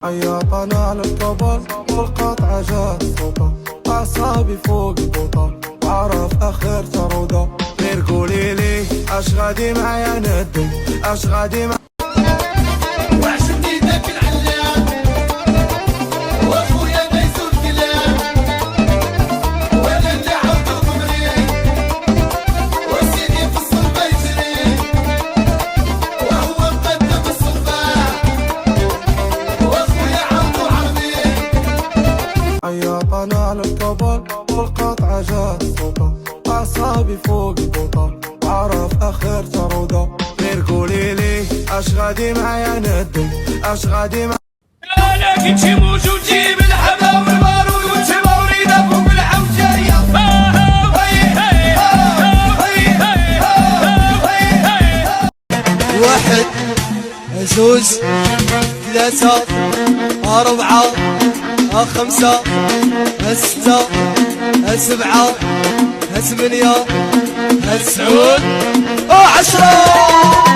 عياطنا على الكبر والقطعة جات صوبة، أعصابي فوق البوطة عرف آخر ترودة. غير قولي لي اش غادي معايا ندم، اش غادي معايا. وعجبني داك العلام واخويا ما يزول كلام، وانا اللي عاودو بمري وسيدي في الصلبة يجري، وهو مقدم الصلبة واخويا عاودو عربي. عياطنا على الكبر والقطعة جات صوبة، أعصابي فوق البوطة عرف آخر ترودة. غير قولي لي اش غادي معايا ندم، اش غادي معايا. انا كنت موج وجيب الحبا والبارود وتبا ورينا فوق الحوجايه. واحد زوج ثلاثة أربعة خمسة ستة سبعة ثمانية تسعود 10.